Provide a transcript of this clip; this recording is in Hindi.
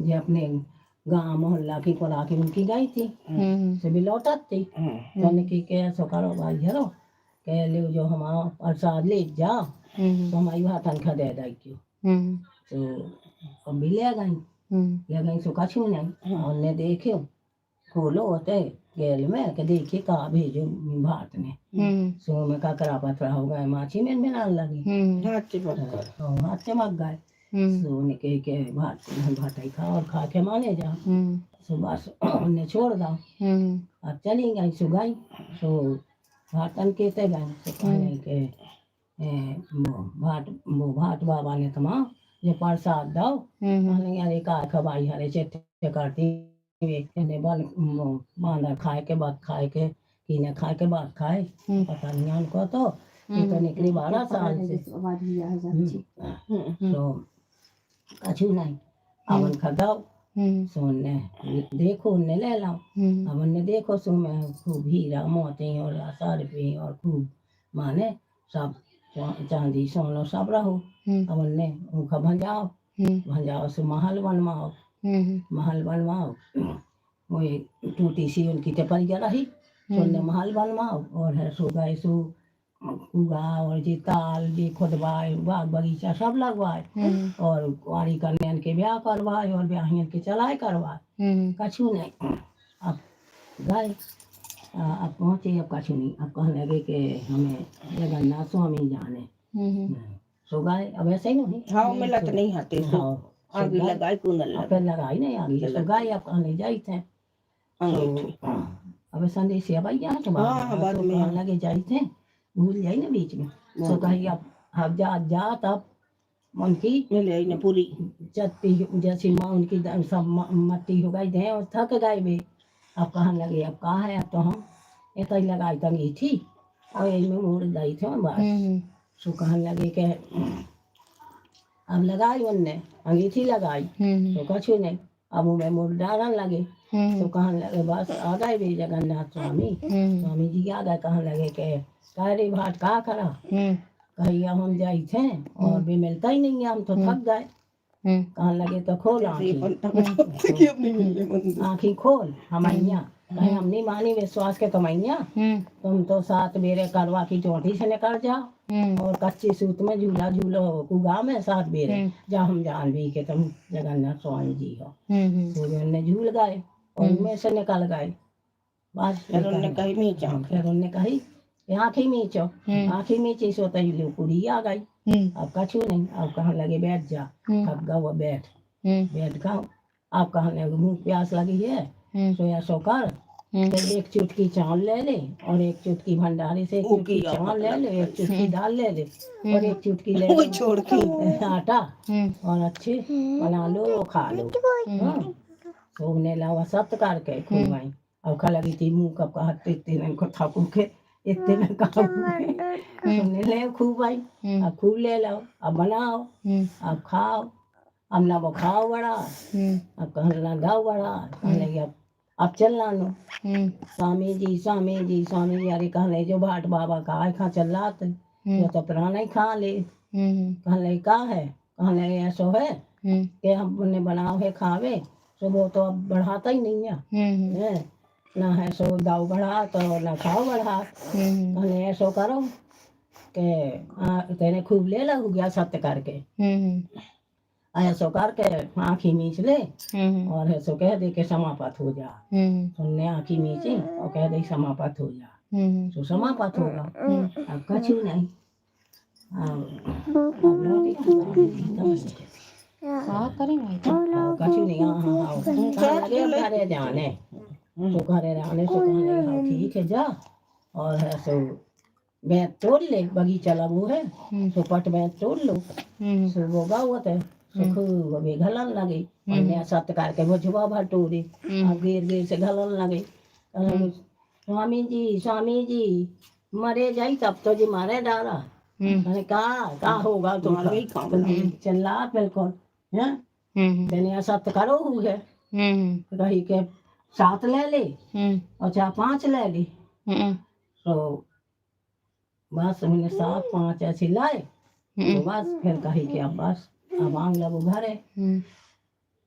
ये अपने गाँव मोहल्ला की कोला की उनकी गई थी से भी लौटत थी कहने की के ऐसा करो भाई हरो कह ले जो हमारा प्रसाद ले जाओ तो हमारी वहाँ तनख्वाह दे दी क्यों तो अब भी ले गई सो कछू नहीं हमने देखे खोलो होते गैल में के देखिए कहाँ भेजो भात ने सो में का करा पत्रा हो गए माछी में बनाने लगी हाथ से मग गए सो ने कह के भात ही खा और खा के माने जा सो बस उन्हें छोड़ दो अब चली गई सो गई सो भातन के ते गए सो कहने के भाट बाबा ने तमा ये प्रसाद दो कहने अरे का खबाई हरे चेते करती ने बल बांधा खाए के बाद खाए के कीने खाए के बाद खाए पता नहीं उनको तो ये तो निकली 12 साल से तो कछु नहीं अवन खदाओ सोने देखो ने ले लाओ अवन ने देखो सो में खूब हीरा मोती और आसार भी और खूब माने सब चांदी सोना सब रहो अवन ने उनका भंजाओ सो महल बनवाओ महल बनवाओ वो टूटी सी उनकी टपरिया रही सोने महल बनवाओ और है सो गए सो कुआ और जी ताल जी खुदवाए बाग बगीचा सब लगवाए और कुआरी कन्यान के ब्याह करवाए और ब्याहियन के चलाए करवाए कछु नहीं अब गए अब पहुँचे अब कछु नहीं अब कहने लगे कि हमें जगन्नाथ स्वामी जाने सो गए अब ऐसे ही नहीं हाँ मिलत नहीं आते सो आगे लगाई कुंडल फिर लगाई नहीं आगे सो गए अब कहने जाई थे अब संदेश भैया तो बाद में लगे जाई थे भूल जाई ना बीच में सो कही अब जा तब उनकी मिले न पूरी चत्ती जैसी माँ उनकी सब मट्टी हो गई थे और थक गए भी अब कहने लगे अब कहा है अब तो हम इतना ही लगाई तंगी थी और यही में मोड़ गई थे बस सो कहने लगे कि अब लगाई उनने अंगीठी लगाई तो कछु नहीं अब मैं मोड़ डालने लगे तो कहने लगे बस आ गए भी जगन्नाथ स्वामी जी आ गए कहने लगे कि रे भाट का करा कहिया हम जाई थे और भी मिलता ही नहीं है हम तो थक गए कहने लगे तो खोल आँखी खोल हमाइया कहीं हम नहीं मानी विश्वास के कमाइया तुम तो 7 बेरे करवा की चोटी से निकल जाओ और कच्ची सूत में झूला झूलो कुगा में 7 बेरे जा हम जान भी के तुम जगन्नाथ स्वामी जी हो तो उन्हें झूल गए और उनमें से निकल गए बस फिर उन्हें कही आँखी मीचो आँखी मीची सो तई लो पूरी आ गई अब कछु नहीं अब कहने लगे बैठ जा अब गो बैठ खाओ अब कहने लगे भूख प्यास लगी है सोया सो कर फिर एक चुटकी चावल ले ले और एक चुटकी भंडारे से एक चुटकी चावल ले ले एक चुटकी दाल ले ले और एक चुटकी ले ले छोड़ के आटा और अच्छे बना लो खा लो तो उन्हें लावा सत्य करके खुलवाई अब खा लगी थी मुँह कब कहते इतने को थकू के इतने में तुमने ले खूब आई अब खूब ले लो अब बनाओ अब खाओ अब ना वो खाओ बड़ा अब कहने लगा बड़ा कहने लगे अब चलना लो स्वामी जी अरे कहने जो भाट बाबा का आए खा चल रहा जो तो पुराना ही खा ले कहने लगे का है कहने लगे ऐसो है कि हमने बनाओ है खावे सो वो तो अब बढ़ाता ही नहीं है ना है सो दाऊ बढ़ा तो ना खाओ बढ़ा कहने ऐसो करो के तेने खूब ले लो गया सत्य करके ऐसो करके आँखी मीच ले और ऐसो कह दे के समापत हो जा सुनने आँखी मीची और कह दे समापत हो जा तो समापत होगा अब कछु नहीं कछु नहीं हाँ लगे घरे जाने तो घरे रहने तो कहने हाँ ठीक है जा और है सो बैत तोड़ ले बगीचा लगू है तो पट बैत तोड़ लो सो वो गावत है खूब अभी घलन लगे और सत्य करके वो झुबा भटूरी अब गिर से घलन लगे स्वामी जी मरे जाई तब तो जी मारे डाला मैंने का होगा तुम्हारा चल बिल्कुल है तेने सत्य करो है कही के 7 ले ले और 4-5 ले ले तो बस मैंने 7-5 ऐसे लाए तो बस फिर कही कि अब बस अब आंग लगो घरे